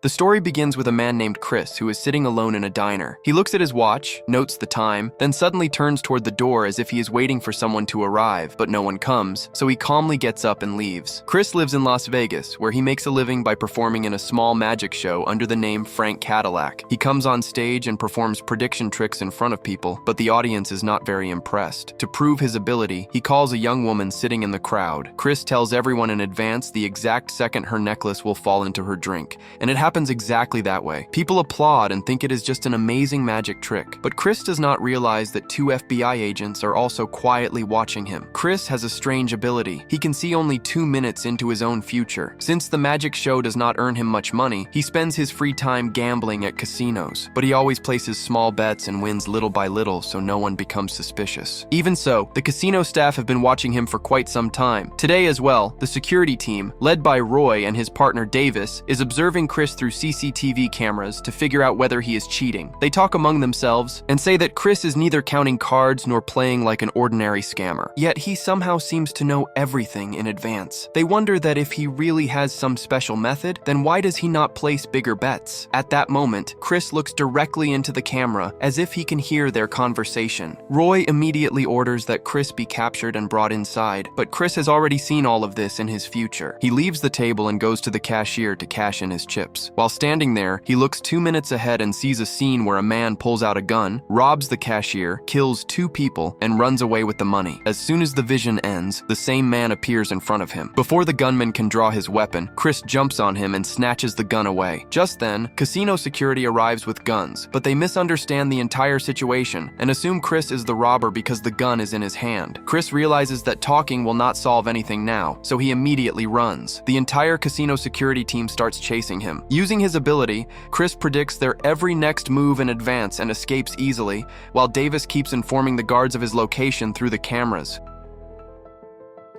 The story begins with a man named Chris who is sitting alone in a diner. He looks at his watch, notes the time, then suddenly turns toward the door as if he is waiting for someone to arrive, but no one comes, so he calmly gets up and leaves. Chris lives in Las Vegas, where he makes a living by performing in a small magic show under the name Frank Cadillac. He comes on stage and performs prediction tricks in front of people, but the audience is not very impressed. To prove his ability, he calls a young woman sitting in the crowd. Chris tells everyone in advance the exact second her necklace will fall into her drink, and it happens exactly that way. People applaud and think it is just an amazing magic trick, but Chris does not realize that 2 FBI agents are also quietly watching him. Chris has a strange ability. He can see only 2 minutes into his own future. Since the magic show does not earn him much money, he spends his free time gambling at casinos, but he always places small bets and wins little by little so no one becomes suspicious. Even so, the casino staff have been watching him for quite some time. Today as well, the security team, led by Roy and his partner Davis, is observing Chris through CCTV cameras to figure out whether he is cheating. They talk among themselves and say that Chris is neither counting cards nor playing like an ordinary scammer. Yet he somehow seems to know everything in advance. They wonder that if he really has some special method, then why does he not place bigger bets? At that moment, Chris looks directly into the camera as if he can hear their conversation. Roy immediately orders that Chris be captured and brought inside, but Chris has already seen all of this in his future. He leaves the table and goes to the cashier to cash in his chips. While standing there, he looks 2 minutes ahead and sees a scene where a man pulls out a gun, robs the cashier, kills 2 people, and runs away with the money. As soon as the vision ends, the same man appears in front of him. Before the gunman can draw his weapon, Chris jumps on him and snatches the gun away. Just then, casino security arrives with guns, but they misunderstand the entire situation and assume Chris is the robber because the gun is in his hand. Chris realizes that talking will not solve anything now, so he immediately runs. The entire casino security team starts chasing him. Using his ability, Chris predicts their every next move in advance and escapes easily, while Davis keeps informing the guards of his location through the cameras.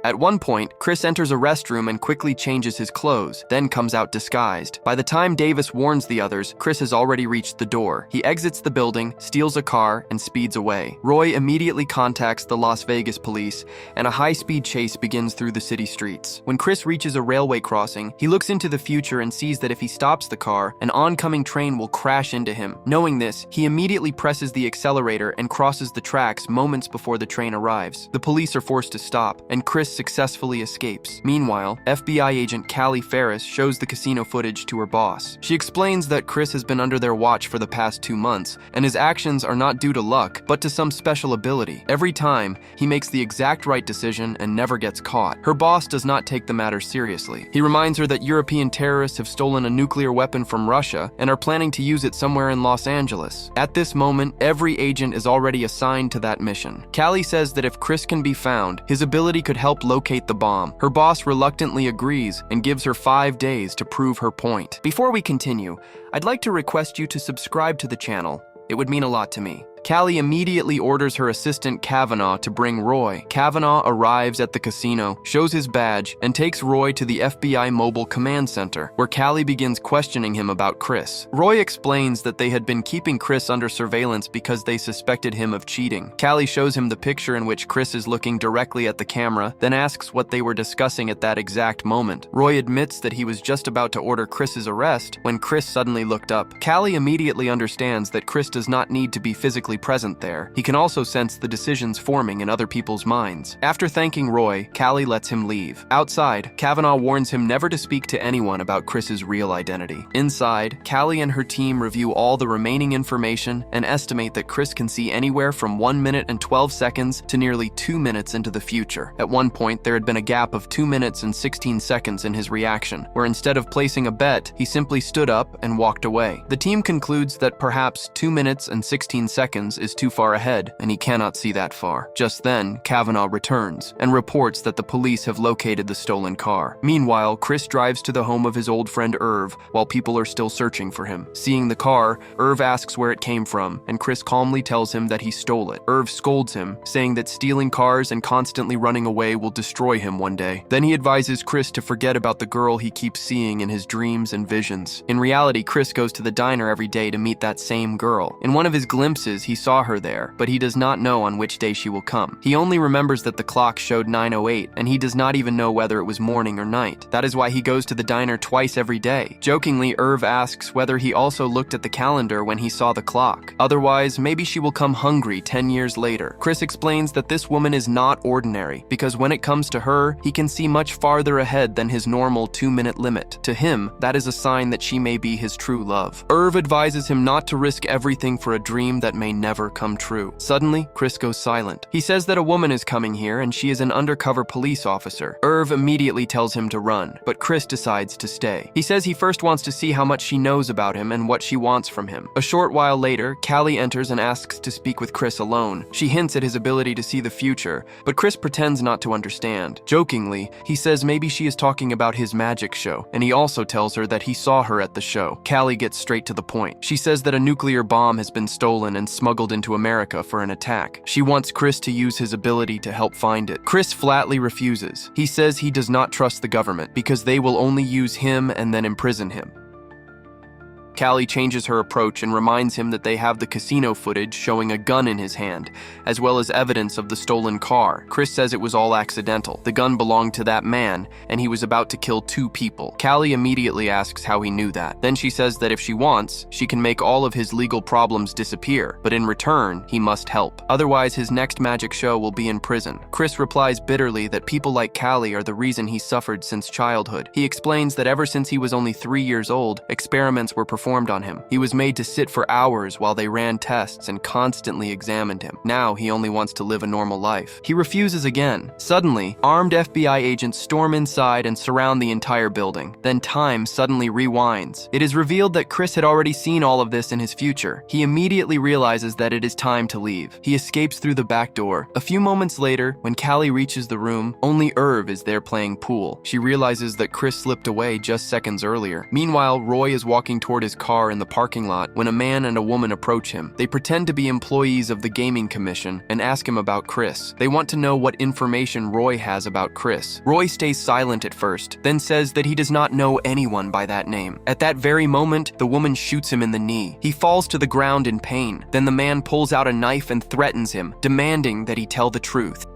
At one point, Chris enters a restroom and quickly changes his clothes, then comes out disguised. By the time Davis warns the others, Chris has already reached the door. He exits the building, steals a car, and speeds away. Roy immediately contacts the Las Vegas police, and a high-speed chase begins through the city streets. When Chris reaches a railway crossing, he looks into the future and sees that if he stops the car, an oncoming train will crash into him. Knowing this, he immediately presses the accelerator and crosses the tracks moments before the train arrives. The police are forced to stop, and Chris successfully escapes. Meanwhile, FBI agent Callie Ferris shows the casino footage to her boss. She explains that Chris has been under their watch for the past 2 months, and his actions are not due to luck, but to some special ability. Every time, he makes the exact right decision and never gets caught. Her boss does not take the matter seriously. He reminds her that European terrorists have stolen a nuclear weapon from Russia and are planning to use it somewhere in Los Angeles. At this moment, every agent is already assigned to that mission. Callie says that if Chris can be found, his ability could help locate the bomb. Her boss reluctantly agrees and gives her 5 days to prove her point. Before we continue, I'd like to request you to subscribe to the channel. It would mean a lot to me. Callie immediately orders her assistant Kavanaugh to bring Roy. Kavanaugh arrives at the casino, shows his badge, and takes Roy to the FBI Mobile Command Center, where Callie begins questioning him about Chris. Roy explains that they had been keeping Chris under surveillance because they suspected him of cheating. Callie shows him the picture in which Chris is looking directly at the camera, then asks what they were discussing at that exact moment. Roy admits that he was just about to order Chris's arrest when Chris suddenly looked up. Callie immediately understands that Chris does not need to be physically present there. He can also sense the decisions forming in other people's minds. After thanking Roy, Callie lets him leave. Outside, Kavanaugh warns him never to speak to anyone about Chris's real identity. Inside, Callie and her team review all the remaining information and estimate that Chris can see anywhere from 1 minute and 12 seconds to nearly 2 minutes into the future. At one point, there had been a gap of 2 minutes and 16 seconds in his reaction, where instead of placing a bet, he simply stood up and walked away. The team concludes that perhaps 2 minutes and 16 seconds is too far ahead, and he cannot see that far. Just then, Kavanaugh returns and reports that the police have located the stolen car. Meanwhile, Chris drives to the home of his old friend Irv while people are still searching for him. Seeing the car, Irv asks where it came from, and Chris calmly tells him that he stole it. Irv scolds him, saying that stealing cars and constantly running away will destroy him one day. Then he advises Chris to forget about the girl he keeps seeing in his dreams and visions. In reality, Chris goes to the diner every day to meet that same girl. In one of his glimpses, he saw her there, but he does not know on which day she will come. He only remembers that the clock showed 9:08, and he does not even know whether it was morning or night. That is why he goes to the diner twice every day. Jokingly, Irv asks whether he also looked at the calendar when he saw the clock. Otherwise, maybe she will come hungry 10 years later. Chris explains that this woman is not ordinary, because when it comes to her, he can see much farther ahead than his normal 2-minute limit. To him, that is a sign that she may be his true love. Irv advises him not to risk everything for a dream that may never come true. Suddenly, Chris goes silent. He says that a woman is coming here and she is an undercover police officer. Irv immediately tells him to run, but Chris decides to stay. He says he first wants to see how much she knows about him and what she wants from him. A short while later, Callie enters and asks to speak with Chris alone. She hints at his ability to see the future, but Chris pretends not to understand. Jokingly, he says maybe she is talking about his magic show, and he also tells her that he saw her at the show. Callie gets straight to the point. She says that a nuclear bomb has been stolen and smuggled into America for an attack. She wants Chris to use his ability to help find it. Chris flatly refuses. He says he does not trust the government because they will only use him and then imprison him. Callie changes her approach and reminds him that they have the casino footage showing a gun in his hand, as well as evidence of the stolen car. Chris says it was all accidental. The gun belonged to that man, and he was about to kill 2 people. Callie immediately asks how he knew that. Then she says that if she wants, she can make all of his legal problems disappear, but in return, he must help. Otherwise, his next magic show will be in prison. Chris replies bitterly that people like Callie are the reason he suffered since childhood. He explains that ever since he was only 3 years old, experiments were performed on him. He was made to sit for hours while they ran tests and constantly examined him. Now he only wants to live a normal life. He refuses again. Suddenly, armed FBI agents storm inside and surround the entire building. Then time suddenly rewinds. It is revealed that Chris had already seen all of this in his future. He immediately realizes that it is time to leave. He escapes through the back door. A few moments later, when Callie reaches the room, only Irv is there playing pool. She realizes that Chris slipped away just seconds earlier. Meanwhile, Roy is walking toward his car in the parking lot when a man and a woman approach him. They pretend to be employees of the gaming commission and ask him about Chris. They want to know what information Roy has about Chris. Roy stays silent at first, then says that he does not know anyone by that name. At that very moment, the woman shoots him in the knee. He falls to the ground in pain. Then the man pulls out a knife and threatens him, demanding that he tell the truth.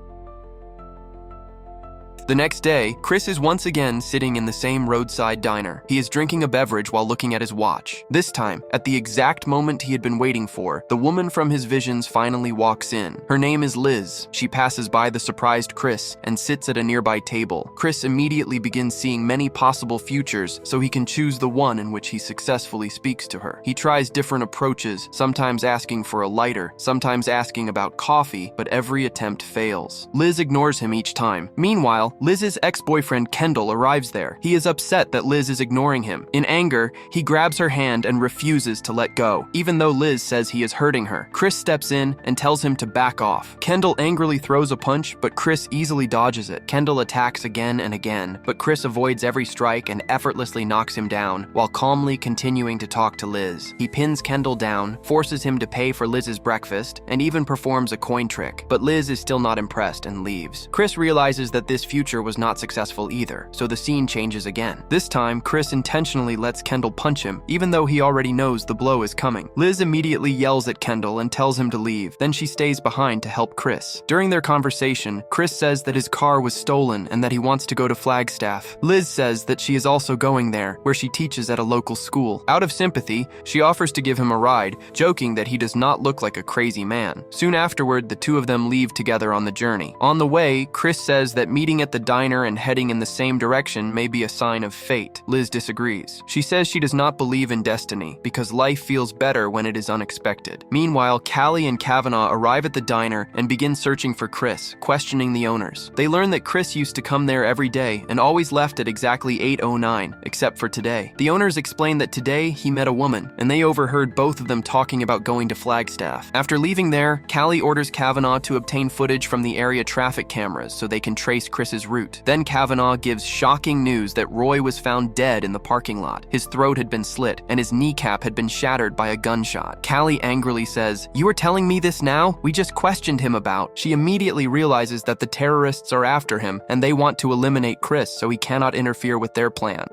The next day, Chris is once again sitting in the same roadside diner. He is drinking a beverage while looking at his watch. This time, at the exact moment he had been waiting for, the woman from his visions finally walks in. Her name is Liz. She passes by the surprised Chris and sits at a nearby table. Chris immediately begins seeing many possible futures, so he can choose the one in which he successfully speaks to her. He tries different approaches, sometimes asking for a lighter, sometimes asking about coffee, but every attempt fails. Liz ignores him each time. Meanwhile, Liz's ex-boyfriend Kendall arrives there. He is upset that Liz is ignoring him. In anger, he grabs her hand and refuses to let go, even though Liz says he is hurting her. Chris steps in and tells him to back off. Kendall angrily throws a punch, but Chris easily dodges it. Kendall attacks again and again, but Chris avoids every strike and effortlessly knocks him down, while calmly continuing to talk to Liz. He pins Kendall down, forces him to pay for Liz's breakfast, and even performs a coin trick, but Liz is still not impressed and leaves. Chris realizes that this future was not successful either, so the scene changes again. This time, Chris intentionally lets Kendall punch him, even though he already knows the blow is coming. Liz immediately yells at Kendall and tells him to leave, then she stays behind to help Chris. During their conversation, Chris says that his car was stolen and that he wants to go to Flagstaff. Liz says that she is also going there, where she teaches at a local school. Out of sympathy, she offers to give him a ride, joking that he does not look like a crazy man. Soon afterward, the two of them leave together on the journey. On the way, Chris says that meeting at the diner and heading in the same direction may be a sign of fate. Liz disagrees. She says she does not believe in destiny because life feels better when it is unexpected. Meanwhile, Callie and Kavanaugh arrive at the diner and begin searching for Chris, questioning the owners. They learn that Chris used to come there every day and always left at exactly 8:09, except for today. The owners explain that today he met a woman, and they overheard both of them talking about going to Flagstaff. After leaving there, Callie orders Kavanaugh to obtain footage from the area traffic cameras so they can trace Chris's route. Then Kavanaugh gives shocking news that Roy was found dead in the parking lot. His throat had been slit, and his kneecap had been shattered by a gunshot. Callie angrily says, "You are telling me this now? We just questioned him about." She immediately realizes that the terrorists are after him, and they want to eliminate Chris so he cannot interfere with their plan.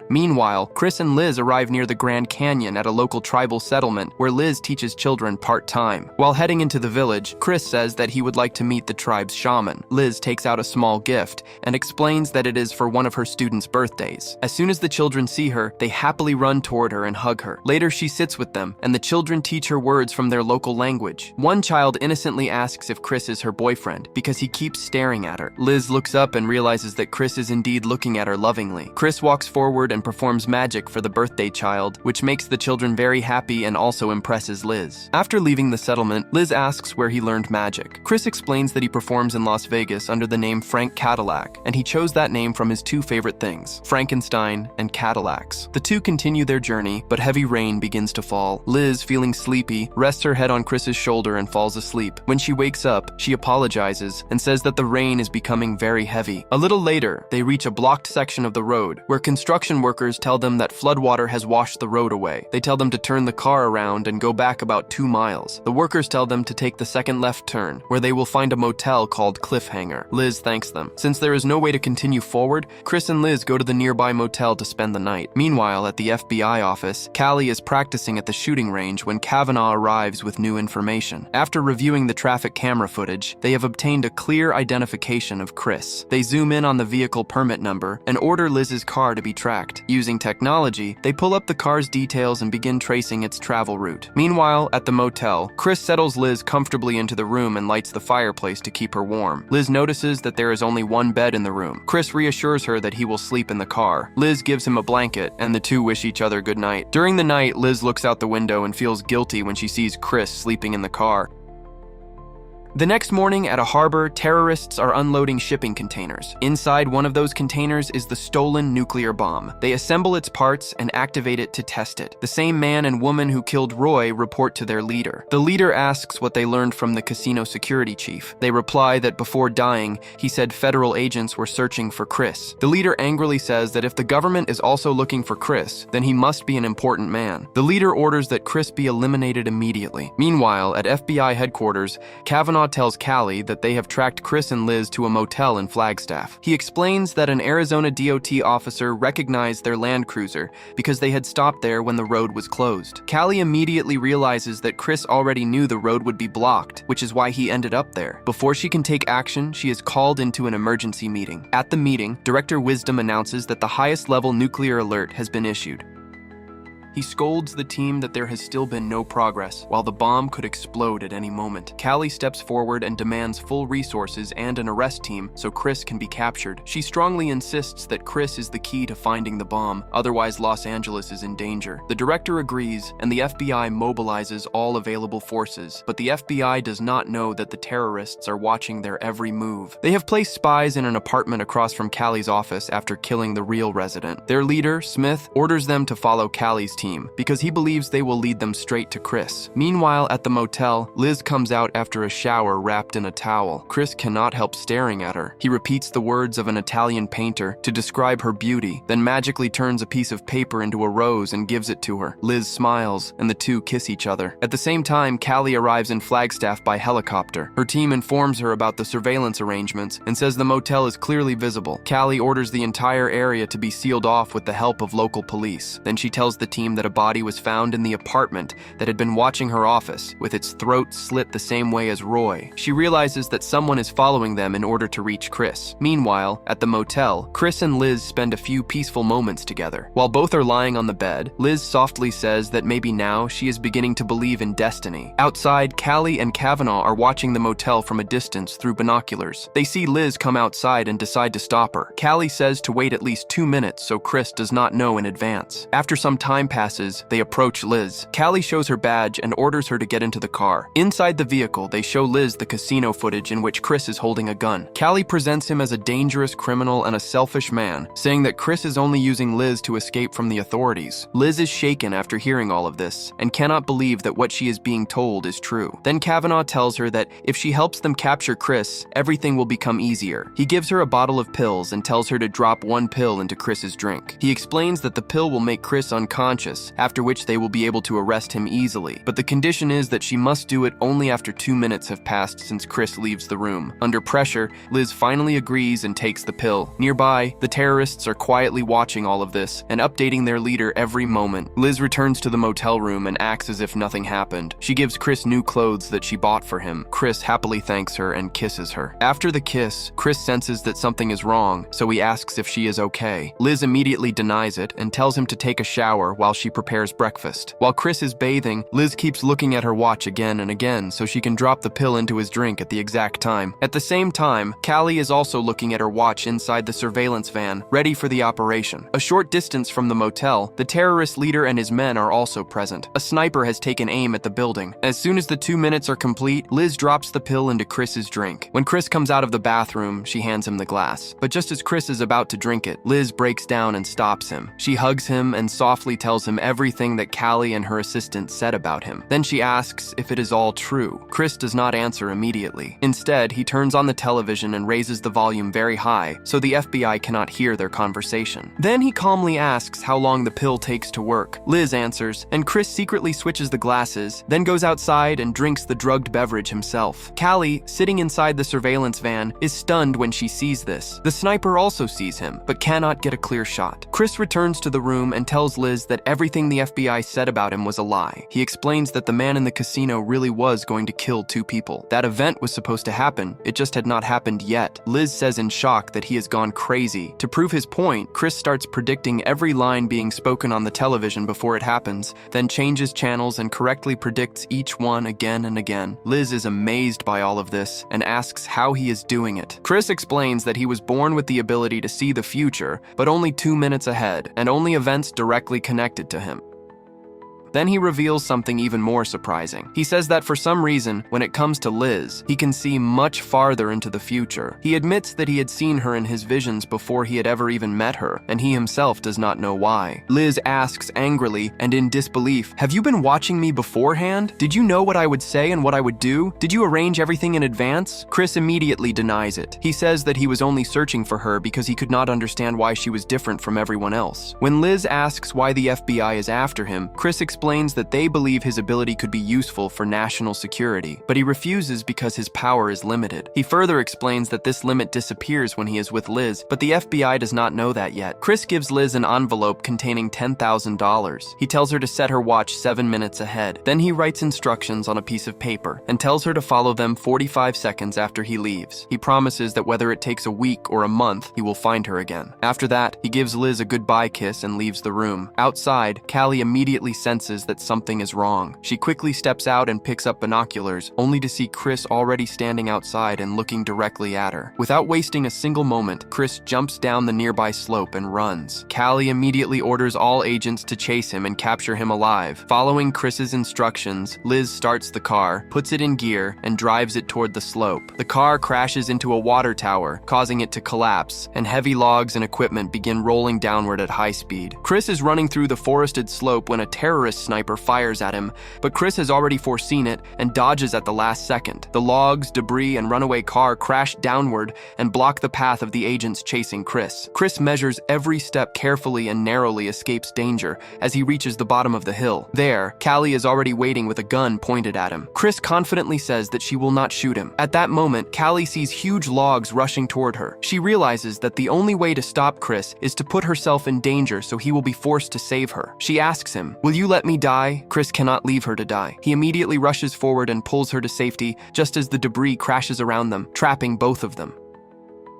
Meanwhile, Chris and Liz arrive near the Grand Canyon at a local tribal settlement where Liz teaches children part-time. While heading into the village, Chris says that he would like to meet the tribe's shaman. Liz takes out a small gift and explains that it is for one of her students' birthdays. As soon as the children see her, they happily run toward her and hug her. Later, she sits with them, and the children teach her words from their local language. One child innocently asks if Chris is her boyfriend because he keeps staring at her. Liz looks up and realizes that Chris is indeed looking at her lovingly. Chris walks forward and performs magic for the birthday child, which makes the children very happy and also impresses Liz. After leaving the settlement, Liz asks where he learned magic. Chris explains that he performs in Las Vegas under the name Frank Cadillac, and he chose that name from his two favorite things, Frankenstein and Cadillacs. The two continue their journey, but heavy rain begins to fall. Liz, feeling sleepy, rests her head on Chris's shoulder and falls asleep. When she wakes up, she apologizes and says that the rain is becoming very heavy. A little later, they reach a blocked section of the road where construction workers tell them that floodwater has washed the road away. They tell them to turn the car around and go back about 2 miles. The workers tell them to take the second left turn, where they will find a motel called Cliffhanger. Liz thanks them. Since there is no way to continue forward, Chris and Liz go to the nearby motel to spend the night. Meanwhile, at the FBI office, Callie is practicing at the shooting range when Kavanaugh arrives with new information. After reviewing the traffic camera footage, they have obtained a clear identification of Chris. They zoom in on the vehicle permit number and order Liz's car to be tracked. Using technology, they pull up the car's details and begin tracing its travel route. Meanwhile, at the motel, Chris settles Liz comfortably into the room and lights the fireplace to keep her warm. Liz notices that there is only one bed in the room. Chris reassures her that he will sleep in the car. Liz gives him a blanket, and the two wish each other good night. During the night, Liz looks out the window and feels guilty when she sees Chris sleeping in the car. The next morning at a harbor, terrorists are unloading shipping containers. Inside one of those containers is the stolen nuclear bomb. They assemble its parts and activate it to test it. The same man and woman who killed Roy report to their leader. The leader asks what they learned from the casino security chief. They reply that before dying, he said federal agents were searching for Chris. The leader angrily says that if the government is also looking for Chris, then he must be an important man. The leader orders that Chris be eliminated immediately. Meanwhile, at FBI headquarters, Kavanaugh tells Callie that they have tracked Chris and Liz to a motel in Flagstaff. He explains that an Arizona DOT officer recognized their Land Cruiser because they had stopped there when the road was closed. Callie immediately realizes that Chris already knew the road would be blocked, which is why he ended up there. Before she can take action, she is called into an emergency meeting. At the meeting, Director Wisdom announces that the highest level nuclear alert has been issued. He scolds the team that there has still been no progress, while the bomb could explode at any moment. Callie steps forward and demands full resources and an arrest team so Chris can be captured. She strongly insists that Chris is the key to finding the bomb, otherwise Los Angeles is in danger. The director agrees, and the FBI mobilizes all available forces, but the FBI does not know that the terrorists are watching their every move. They have placed spies in an apartment across from Callie's office after killing the real resident. Their leader, Smith, orders them to follow Callie's team because he believes they will lead them straight to Chris. Meanwhile, at the motel, Liz comes out after a shower wrapped in a towel. Chris cannot help staring at her. He repeats the words of an Italian painter to describe her beauty, then magically turns a piece of paper into a rose and gives it to her. Liz smiles, and the two kiss each other. At the same time, Callie arrives in Flagstaff by helicopter. Her team informs her about the surveillance arrangements and says the motel is clearly visible. Callie orders the entire area to be sealed off with the help of local police. Then she tells the team that a body was found in the apartment that had been watching her office, with its throat slit the same way as Roy. She realizes that someone is following them in order to reach Chris. Meanwhile, at the motel, Chris and Liz spend a few peaceful moments together. While both are lying on the bed, Liz softly says that maybe now she is beginning to believe in destiny. Outside, Callie and Kavanaugh are watching the motel from a distance through binoculars. They see Liz come outside and decide to stop her. Callie says to wait at least 2 minutes so Chris does not know in advance. After some time passes, they approach Liz. Callie shows her badge and orders her to get into the car. Inside the vehicle, they show Liz the casino footage in which Chris is holding a gun. Callie presents him as a dangerous criminal and a selfish man, saying that Chris is only using Liz to escape from the authorities. Liz is shaken after hearing all of this and cannot believe that what she is being told is true. Then Kavanaugh tells her that if she helps them capture Chris, everything will become easier. He gives her a bottle of pills and tells her to drop one pill into Chris's drink. He explains that the pill will make Chris unconscious unconscious, after which they will be able to arrest him easily. But the condition is that she must do it only after 2 minutes have passed since Chris leaves the room. Under pressure, Liz finally agrees and takes the pill. Nearby, the terrorists are quietly watching all of this and updating their leader every moment. Liz returns to the motel room and acts as if nothing happened. She gives Chris new clothes that she bought for him. Chris happily thanks her and kisses her. After the kiss, Chris senses that something is wrong, so he asks if she is okay. Liz immediately denies it and tells him to take a shower while she prepares breakfast. While Chris is bathing, Liz keeps looking at her watch again and again so she can drop the pill into his drink at the exact time. At the same time, Callie is also looking at her watch inside the surveillance van, ready for the operation. A short distance from the motel, the terrorist leader and his men are also present. A sniper has taken aim at the building. As soon as the 2 minutes are complete, Liz drops the pill into Chris's drink. When Chris comes out of the bathroom, she hands him the glass. But just as Chris is about to drink it, Liz breaks down and stops him. She hugs him and softly tells him everything that Callie and her assistant said about him. Then she asks if it is all true. Chris does not answer immediately. Instead, he turns on the television and raises the volume very high so the FBI cannot hear their conversation. Then he calmly asks how long the pill takes to work. Liz answers, and Chris secretly switches the glasses, then goes outside and drinks the drugged beverage himself. Callie, sitting inside the surveillance van, is stunned when she sees this. The sniper also sees him, but cannot get a clear shot. Chris returns to the room and tells Liz that everything the FBI said about him was a lie. He explains that the man in the casino really was going to kill 2 people. That event was supposed to happen, it just had not happened yet. Liz says in shock that he has gone crazy. To prove his point, Chris starts predicting every line being spoken on the television before it happens, then changes channels and correctly predicts each one again and again. Liz is amazed by all of this and asks how he is doing it. Chris explains that he was born with the ability to see the future, but only 2 minutes ahead, and only events directly connected to him. Then he reveals something even more surprising. He says that for some reason, when it comes to Liz, he can see much farther into the future. He admits that he had seen her in his visions before he had ever even met her, and he himself does not know why. Liz asks angrily and in disbelief, "Have you been watching me beforehand? Did you know what I would say and what I would do? Did you arrange everything in advance?" Chris immediately denies it. He says that he was only searching for her because he could not understand why she was different from everyone else. When Liz asks why the FBI is after him, Chris explains that they believe his ability could be useful for national security, but he refuses because his power is limited. He further explains that this limit disappears when he is with Liz, but the FBI does not know that yet. Chris gives Liz an envelope containing $10,000. He tells her to set her watch 7 minutes ahead. Then he writes instructions on a piece of paper and tells her to follow them 45 seconds after he leaves. He promises that whether it takes a week or a month, he will find her again. After that, he gives Liz a goodbye kiss and leaves the room. Outside, Callie immediately senses that something is wrong. She quickly steps out and picks up binoculars, only to see Chris already standing outside and looking directly at her. Without wasting a single moment, Chris jumps down the nearby slope and runs. Callie immediately orders all agents to chase him and capture him alive. Following Chris's instructions, Liz starts the car, puts it in gear, and drives it toward the slope. The car crashes into a water tower, causing it to collapse, and heavy logs and equipment begin rolling downward at high speed. Chris is running through the forested slope when a terrorist sniper fires at him, but Chris has already foreseen it and dodges at the last second. The logs, debris, and runaway car crash downward and block the path of the agents chasing Chris. Chris measures every step carefully and narrowly escapes danger as he reaches the bottom of the hill. There, Callie is already waiting with a gun pointed at him. Chris confidently says that she will not shoot him. At that moment, Callie sees huge logs rushing toward her. She realizes that the only way to stop Chris is to put herself in danger so he will be forced to save her. She asks him, "Will you let me die?" Chris cannot leave her to die. He immediately rushes forward and pulls her to safety just as the debris crashes around them, trapping both of them.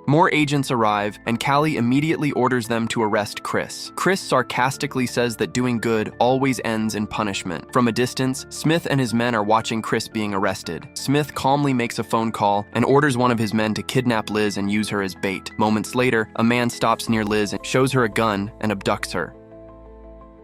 More agents arrive, and Callie immediately orders them to arrest Chris. Chris sarcastically says that doing good always ends in punishment. From a distance, Smith and his men are watching Chris being arrested. Smith calmly makes a phone call and orders one of his men to kidnap Liz and use her as bait. Moments later, a man stops near Liz and shows her a gun and abducts her.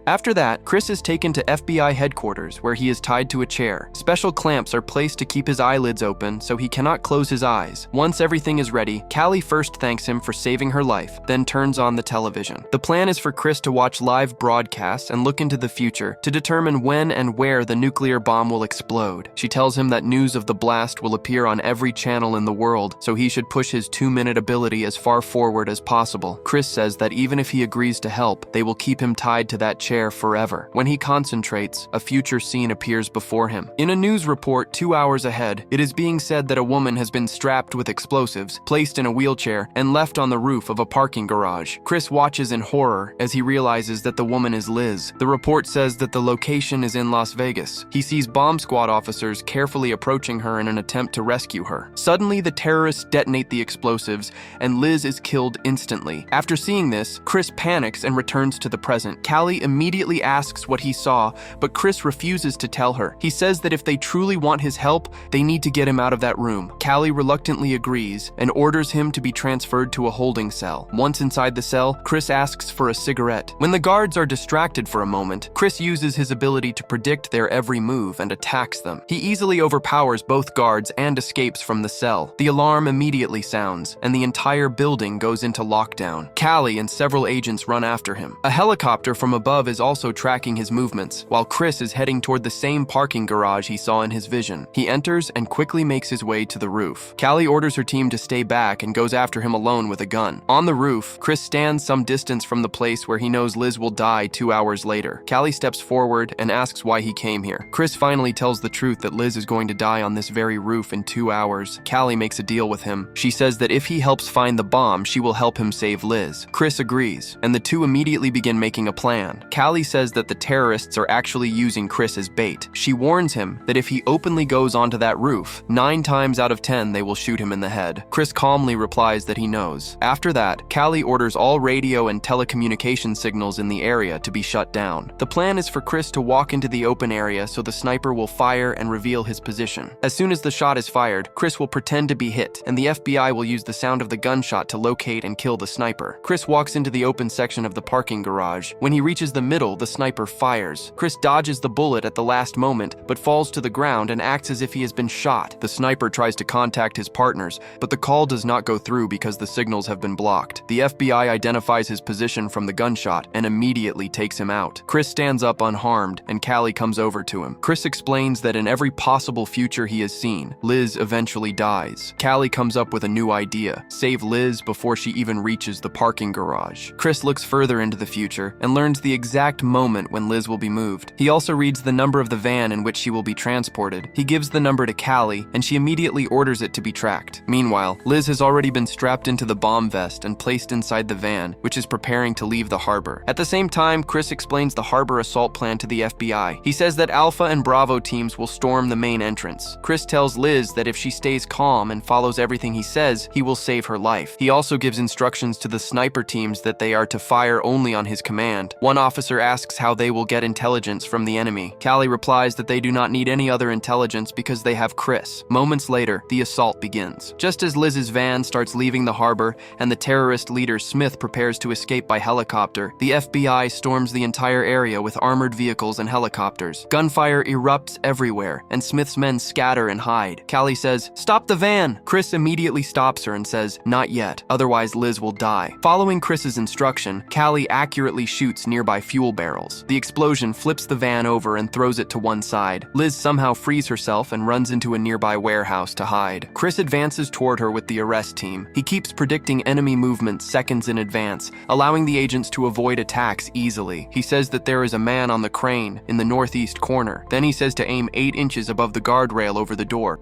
After that, Chris is taken to FBI headquarters where he is tied to a chair. Special clamps are placed to keep his eyelids open so he cannot close his eyes. Once everything is ready, Callie first thanks him for saving her life, then turns on the television. The plan is for Chris to watch live broadcasts and look into the future to determine when and where the nuclear bomb will explode. She tells him that news of the blast will appear on every channel in the world, so he should push his 2-minute ability as far forward as possible. Chris says that even if he agrees to help, they will keep him tied to that chair chair forever. When he concentrates, a future scene appears before him. In a news report 2 hours ahead, it is being said that a woman has been strapped with explosives, placed in a wheelchair, and left on the roof of a parking garage. Chris watches in horror as he realizes that the woman is Liz. The report says that the location is in Las Vegas. He sees bomb squad officers carefully approaching her in an attempt to rescue her. Suddenly, the terrorists detonate the explosives, and Liz is killed instantly. After seeing this, Chris panics and returns to the present. Callie immediately asks what he saw, but Chris refuses to tell her. He says that if they truly want his help, they need to get him out of that room. Callie reluctantly agrees and orders him to be transferred to a holding cell. Once inside the cell, Chris asks for a cigarette. When the guards are distracted for a moment, Chris uses his ability to predict their every move and attacks them. He easily overpowers both guards and escapes from the cell. The alarm immediately sounds, and the entire building goes into lockdown. Callie and several agents run after him. A helicopter from above is also tracking his movements, while Chris is heading toward the same parking garage he saw in his vision. He enters and quickly makes his way to the roof. Callie orders her team to stay back and goes after him alone with a gun. On the roof, Chris stands some distance from the place where he knows Liz will die 2 hours later. Callie steps forward and asks why he came here. Chris finally tells the truth that Liz is going to die on this very roof in 2 hours. Callie makes a deal with him. She says that if he helps find the bomb, she will help him save Liz. Chris agrees, and the two immediately begin making a plan. Callie says that the terrorists are actually using Chris as bait. She warns him that if he openly goes onto that roof, 9 times out of 10 they will shoot him in the head. Chris calmly replies that he knows. After that, Callie orders all radio and telecommunication signals in the area to be shut down. The plan is for Chris to walk into the open area so the sniper will fire and reveal his position. As soon as the shot is fired, Chris will pretend to be hit, and the FBI will use the sound of the gunshot to locate and kill the sniper. Chris walks into the open section of the parking garage. When he reaches the middle, the sniper fires. Chris dodges the bullet at the last moment, but falls to the ground and acts as if he has been shot. The sniper tries to contact his partners, but the call does not go through because the signals have been blocked. The FBI identifies his position from the gunshot and immediately takes him out. Chris stands up unharmed, and Callie comes over to him. Chris explains that in every possible future he has seen, Liz eventually dies. Callie comes up with a new idea: save Liz before she even reaches the parking garage. Chris looks further into the future and learns the exact moment when Liz will be moved. He also reads the number of the van in which she will be transported. He gives the number to Callie, and she immediately orders it to be tracked. Meanwhile, Liz has already been strapped into the bomb vest and placed inside the van, which is preparing to leave the harbor. At the same time, Chris explains the harbor assault plan to the FBI. He says that Alpha and Bravo teams will storm the main entrance. Chris tells Liz that if she stays calm and follows everything he says, he will save her life. He also gives instructions to the sniper teams that they are to fire only on his command. One officer asks how they will get intelligence from the enemy. Callie replies that they do not need any other intelligence because they have Chris. Moments later, the assault begins. Just as Liz's van starts leaving the harbor and the terrorist leader Smith prepares to escape by helicopter, the FBI storms the entire area with armored vehicles and helicopters. Gunfire erupts everywhere, and Smith's men scatter and hide. Callie says, "Stop the van!" Chris immediately stops her and says, "Not yet, otherwise Liz will die." Following Chris's instruction, Callie accurately shoots nearby fuel barrels. The explosion flips the van over and throws it to one side. Liz somehow frees herself and runs into a nearby warehouse to hide. Chris advances toward her with the arrest team. He keeps predicting enemy movements seconds in advance, allowing the agents to avoid attacks easily. He says that there is a man on the crane in the northeast corner. Then he says to aim 8 inches above the guardrail over the door.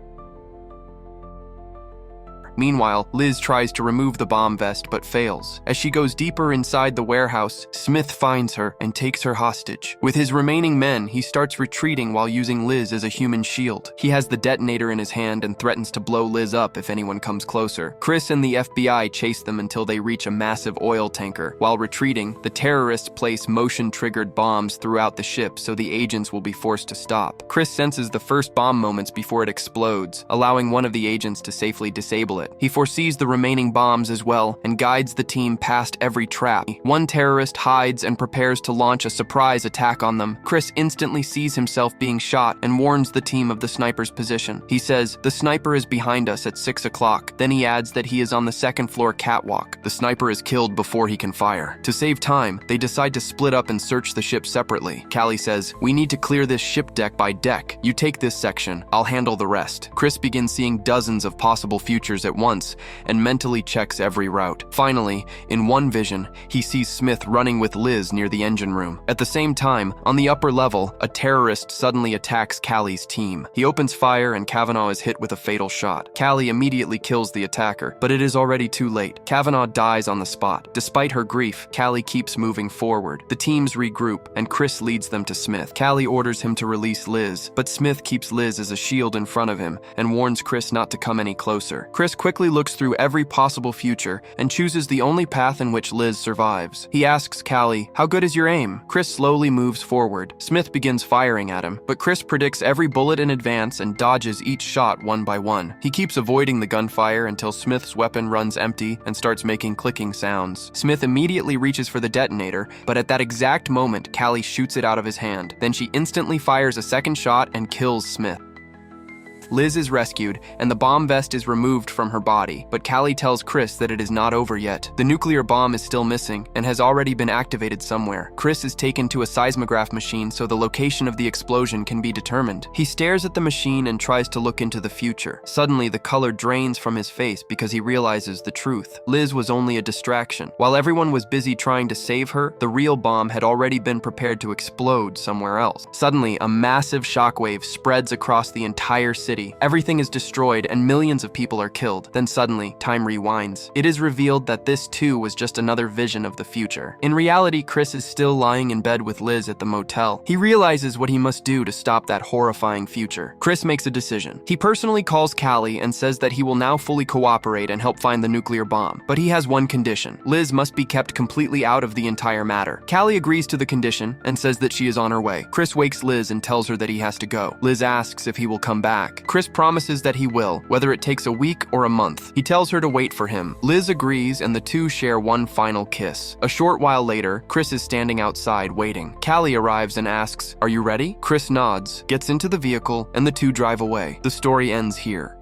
Meanwhile, Liz tries to remove the bomb vest but fails. As she goes deeper inside the warehouse, Smith finds her and takes her hostage. With his remaining men, he starts retreating while using Liz as a human shield. He has the detonator in his hand and threatens to blow Liz up if anyone comes closer. Chris and the FBI chase them until they reach a massive oil tanker. While retreating, the terrorists place motion-triggered bombs throughout the ship so the agents will be forced to stop. Chris senses the first bomb moments before it explodes, allowing one of the agents to safely disable it. He foresees the remaining bombs as well and guides the team past every trap. One terrorist hides and prepares to launch a surprise attack on them. Chris instantly sees himself being shot and warns the team of the sniper's position. He says, "The sniper is behind us at 6 o'clock. Then he adds that he is on the second floor catwalk. The sniper is killed before he can fire. To save time, they decide to split up and search the ship separately. Callie says, "We need to clear this ship deck by deck. You take this section. I'll handle the rest." Chris begins seeing dozens of possible futures at once and mentally checks every route. Finally, in one vision, he sees Smith running with Liz near the engine room. At the same time, on the upper level, a terrorist suddenly attacks Callie's team. He opens fire and Kavanaugh is hit with a fatal shot. Callie immediately kills the attacker, but it is already too late. Kavanaugh dies on the spot. Despite her grief, Callie keeps moving forward. The teams regroup, and Chris leads them to Smith. Callie orders him to release Liz, but Smith keeps Liz as a shield in front of him and warns Chris not to come any closer. Chris quickly looks through every possible future and chooses the only path in which Liz survives. He asks Callie, "How good is your aim?" Chris slowly moves forward. Smith begins firing at him, but Chris predicts every bullet in advance and dodges each shot one by one. He keeps avoiding the gunfire until Smith's weapon runs empty and starts making clicking sounds. Smith immediately reaches for the detonator, but at that exact moment, Callie shoots it out of his hand. Then she instantly fires a second shot and kills Smith. Liz is rescued, and the bomb vest is removed from her body, but Callie tells Chris that it is not over yet. The nuclear bomb is still missing and has already been activated somewhere. Chris is taken to a seismograph machine so the location of the explosion can be determined. He stares at the machine and tries to look into the future. Suddenly, the color drains from his face because he realizes the truth. Liz was only a distraction. While everyone was busy trying to save her, the real bomb had already been prepared to explode somewhere else. Suddenly, a massive shockwave spreads across the entire city. Everything is destroyed and millions of people are killed. Then suddenly, time rewinds. It is revealed that this too was just another vision of the future. In reality, Chris is still lying in bed with Liz at the motel. He realizes what he must do to stop that horrifying future. Chris makes a decision. He personally calls Callie and says that he will now fully cooperate and help find the nuclear bomb. But he has one condition. Liz must be kept completely out of the entire matter. Callie agrees to the condition and says that she is on her way. Chris wakes Liz and tells her that he has to go. Liz asks if he will come back. Chris promises that he will, whether it takes a week or a month. He tells her to wait for him. Liz agrees and the two share one final kiss. A short while later, Chris is standing outside waiting. Callie arrives and asks, "Are you ready?" Chris nods, gets into the vehicle, and the two drive away. The story ends here.